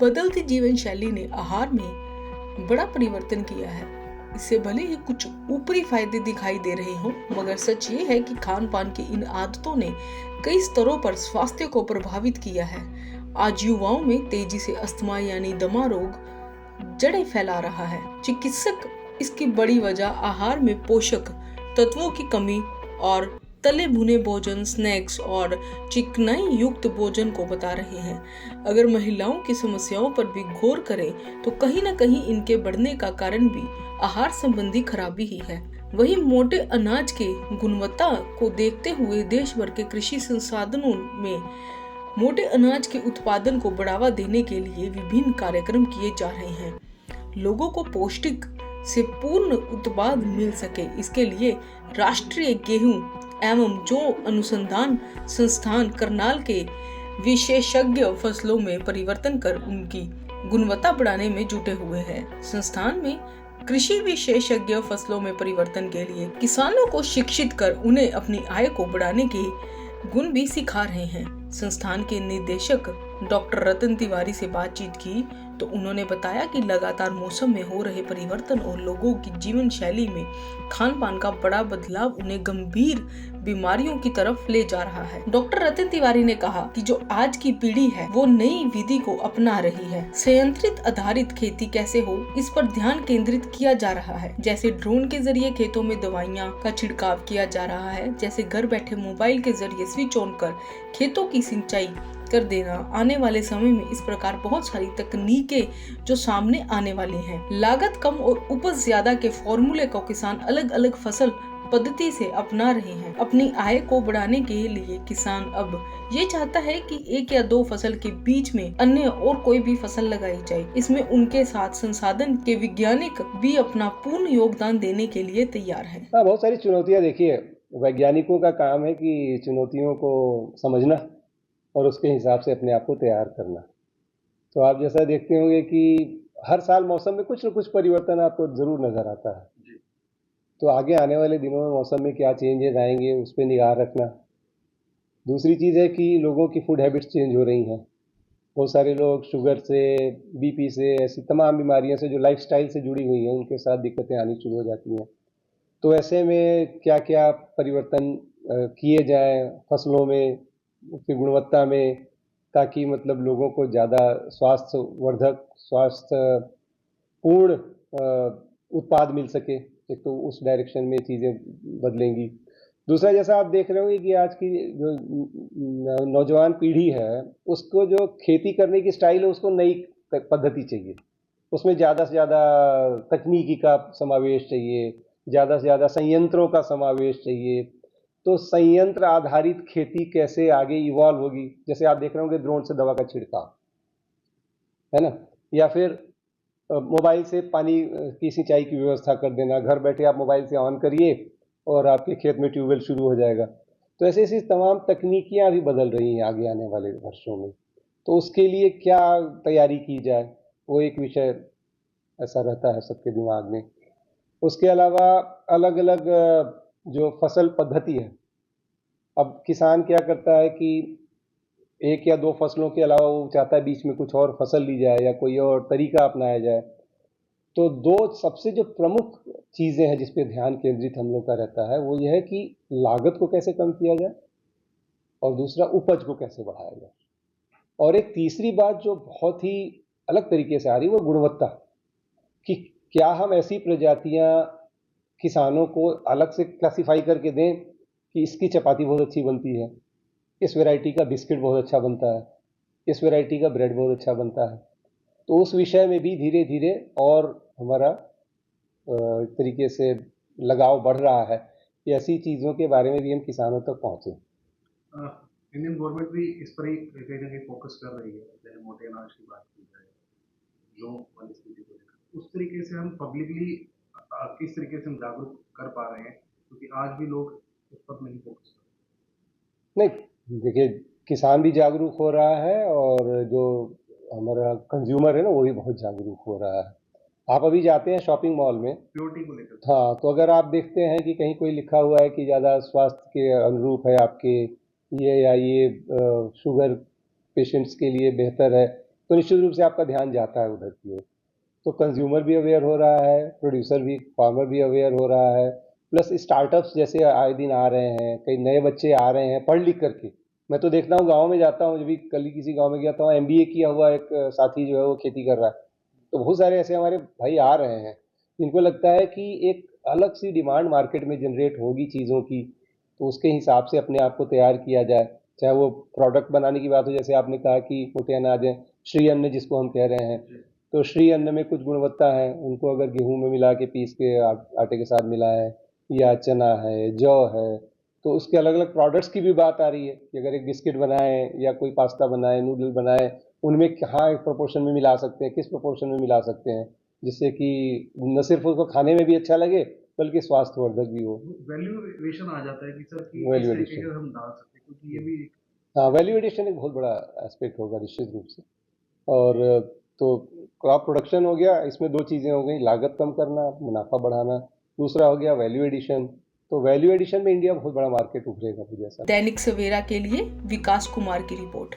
बदलती जीवन शैली ने आहार में बड़ा परिवर्तन किया है। इससे भले ही कुछ ऊपरी फायदे दिखाई दे रहे हों, मगर सच ये है कि खान पान की इन आदतों ने कई स्तरों पर स्वास्थ्य को प्रभावित किया है। आज युवाओं में तेजी से अस्थमा यानी दमा रोग जड़ें फैला रहा है। चिकित्सक इसकी बड़ी वजह आहार में पोषक तत्वों की कमी और तले भुने भोजन, स्नैक्स और चिकनाई युक्त भोजन को बता रहे हैं। अगर महिलाओं की समस्याओं पर भी गौर करें तो कहीं न कहीं इनके बढ़ने का कारण भी आहार संबंधी खराबी ही है। वहीं मोटे अनाज के गुणवत्ता को देखते हुए देश भर के कृषि संसाधनों में मोटे अनाज के उत्पादन को बढ़ावा देने के लिए विभिन्न कार्यक्रम किए जा रहे हैं। लोगों को पौष्टिक से पूर्ण उत्पाद मिल सके, इसके लिए राष्ट्रीय गेहूं एवं जौ अनुसंधान संस्थान करनाल के विशेषज्ञ फसलों में परिवर्तन कर उनकी गुणवत्ता बढ़ाने में जुटे हुए हैं। संस्थान में कृषि विशेषज्ञ फसलों में परिवर्तन के लिए किसानों को शिक्षित कर उन्हें अपनी आय को बढ़ाने के गुण भी सिखा रहे हैं। संस्थान के निदेशक डॉक्टर रतन तिवारी से बातचीत की तो उन्होंने बताया कि लगातार मौसम में हो रहे परिवर्तन और लोगों की जीवन शैली में खान पान का बड़ा बदलाव उन्हें गंभीर बीमारियों की तरफ ले जा रहा है। डॉक्टर रतन तिवारी ने कहा कि जो आज की पीढ़ी है वो नई विधि को अपना रही है। संयंत्रित आधारित खेती कैसे हो, इस पर ध्यान केंद्रित किया जा रहा है। जैसे ड्रोन के जरिए खेतों में दवाइयाँ का छिड़काव किया जा रहा है, जैसे घर बैठे मोबाइल के जरिए स्विच ऑन कर खेतों की सिंचाई कर देना। आने वाले समय में इस प्रकार बहुत सारी तकनीकें जो सामने आने वाली हैं। लागत कम और उपज ज्यादा के फॉर्मूले को किसान अलग अलग फसल पद्धति से अपना रहे हैं। अपनी आय को बढ़ाने के लिए किसान अब ये चाहता है कि एक या दो फसल के बीच में अन्य और कोई भी फसल लगाई जाए। इसमें उनके साथ संसाधन के वैज्ञानिक भी अपना पूर्ण योगदान देने के लिए तैयार है। बहुत सारी चुनौतियां देखिए, वैज्ञानिकों का काम है कि चुनौतियों को समझना और उसके हिसाब से अपने आप को तैयार करना। तो आप जैसा देखते होंगे कि हर साल मौसम में कुछ न कुछ परिवर्तन आपको जरूर नजर आता है। तो आगे आने वाले दिनों में मौसम में क्या चेंजेस आएंगे उस पर निगाह रखना। दूसरी चीज़ है कि लोगों की फूड हैबिट्स चेंज हो रही हैं। बहुत सारे लोग शुगर से, बीपी से, ऐसी तमाम बीमारियों से जो लाइफस्टाइल से जुड़ी हुई हैं उनके साथ दिक्कतें आनी शुरू हो जाती हैं। तो ऐसे में क्या क्या परिवर्तन किए जाएं फसलों में, उसकी गुणवत्ता में, ताकि मतलब लोगों को ज़्यादा स्वास्थ्यवर्धक, स्वास्थ्यपूर्ण उत्पाद मिल सके। एक तो उस डायरेक्शन में चीज़ें बदलेंगी। दूसरा, जैसा आप देख रहे होंगे कि आज की जो नौजवान पीढ़ी है उसको जो खेती करने की स्टाइल है उसको नई पद्धति चाहिए। उसमें ज़्यादा से ज़्यादा तकनीकी का समावेश चाहिए, ज़्यादा से ज़्यादा संयंत्रों का समावेश चाहिए। तो संयंत्र आधारित खेती कैसे आगे इवॉल्व होगी, जैसे आप देख रहे होंगे ड्रोन से दवा का छिड़काव है ना, या फिर मोबाइल से पानी की सिंचाई की व्यवस्था कर देना। घर बैठे आप मोबाइल से ऑन करिए और आपके खेत में ट्यूबवेल शुरू हो जाएगा। तो ऐसे ऐसी तमाम तकनीकियाँ भी बदल रही हैं आगे आने वाले वर्षों में। तो उसके लिए क्या तैयारी की जाए, वो एक विषय ऐसा रहता है सबके दिमाग में। उसके अलावा अलग अलग जो फसल पद्धति है, अब किसान क्या करता है कि एक या दो फसलों के अलावा वो चाहता है बीच में कुछ और फसल ली जाए या कोई और तरीका अपनाया जाए। तो दो सबसे जो प्रमुख चीज़ें हैं जिस पे ध्यान केंद्रित हम लोग का रहता है वो ये है कि लागत को कैसे कम किया जाए और दूसरा उपज को कैसे बढ़ाया जाए। और एक तीसरी बात जो बहुत ही अलग तरीके से आ रही है वो गुणवत्ता, कि क्या हम ऐसी प्रजातियां किसानों को अलग से क्लासिफाई करके दें कि इसकी चपाती बहुत अच्छी बनती है, इस वैरायटी का बिस्किट बहुत अच्छा बनता है, इस वैरायटी का ब्रेड बहुत अच्छा बनता है। तो उस विषय में भी धीरे धीरे और हमारा एक तरीके से लगाव बढ़ रहा है कि ऐसी चीज़ों के बारे में भी हम किसानों तक पहुँचें। इंडियन गवर्नमेंट भी इस पर ही कहीं ना कहीं फोकस कर रही है, जैसे मोटे अनाज की बात की जाए, जो वाली स्थिति को लेकर उस तरीके से हम पब्लिकली किस तरीके से हम जागरूक कर पा रहे हैं, क्योंकि आज भी लोग उस पर नहीं फोकस कर रहे। नहीं, देखिए किसान भी जागरूक हो रहा है और जो हमारा कंज्यूमर है ना वो भी बहुत जागरूक हो रहा है। आप अभी जाते हैं शॉपिंग मॉल में, प्योरिटी को लेकर, हाँ, तो अगर आप देखते हैं कि कहीं कोई लिखा हुआ है कि ज़्यादा स्वास्थ्य के अनुरूप है आपके ये, या ये शुगर पेशेंट्स के लिए बेहतर है, तो निश्चित रूप से आपका ध्यान जाता है उधर की ओर। तो कंज्यूमर भी अवेयर हो रहा है, प्रोड्यूसर भी, फार्मर भी अवेयर हो रहा है, प्लस स्टार्टअप्स जैसे आए दिन आ रहे हैं, कई नए बच्चे आ रहे हैं पढ़ लिख करके। मैं तो देखता हूँ गांव में जाता हूँ, जब भी कल ही किसी गांव में गया था, MBA किया हुआ एक साथी जो है वो खेती कर रहा है। तो बहुत सारे ऐसे हमारे भाई आ रहे हैं जिनको लगता है कि एक अलग सी डिमांड मार्केट में जनरेट होगी चीज़ों की, तो उसके हिसाब से अपने आप को तैयार किया जाए। चाहे वो प्रोडक्ट बनाने की बात हो, जैसे आपने कहा कि मोटे अनाज है, श्री अन्न जिसको हम कह रहे हैं, तो श्री अन्न में कुछ गुणवत्ता है, उनको अगर गेहूं में मिला के पीस के आटे के साथ मिला है, या चना है, जौ है, तो उसके अलग अलग प्रोडक्ट्स की भी बात आ रही है कि अगर एक बिस्किट बनाए या कोई पास्ता बनाए, नूडल बनाए, उनमें कहाँ एक प्रोपोर्शन में मिला सकते हैं, किस प्रोपोर्शन में मिला सकते हैं, जिससे कि न सिर्फ उसको खाने में भी अच्छा लगे बल्कि स्वास्थ्यवर्धक भी हो। वैल्यूएशन आ जाता है कि सर कि वैल्यू इस तरीके एडिशन, से हम डाल सकते हैं, क्योंकि ये भी एक हाँ, वैल्यू एडिशन एक बहुत बड़ा एस्पेक्ट होगा निश्चित रूप से। और तो क्रॉप प्रोडक्शन हो गया, इसमें दो चीज़ें हो गई, लागत कम करना, मुनाफा बढ़ाना, दूसरा हो गया वैल्यू एडिशन। तो वैल्यू एडिशन में इंडिया बहुत बड़ा मार्केट उभरेगा मुझे ऐसा। दैनिक सवेरा के लिए विकास कुमार की रिपोर्ट।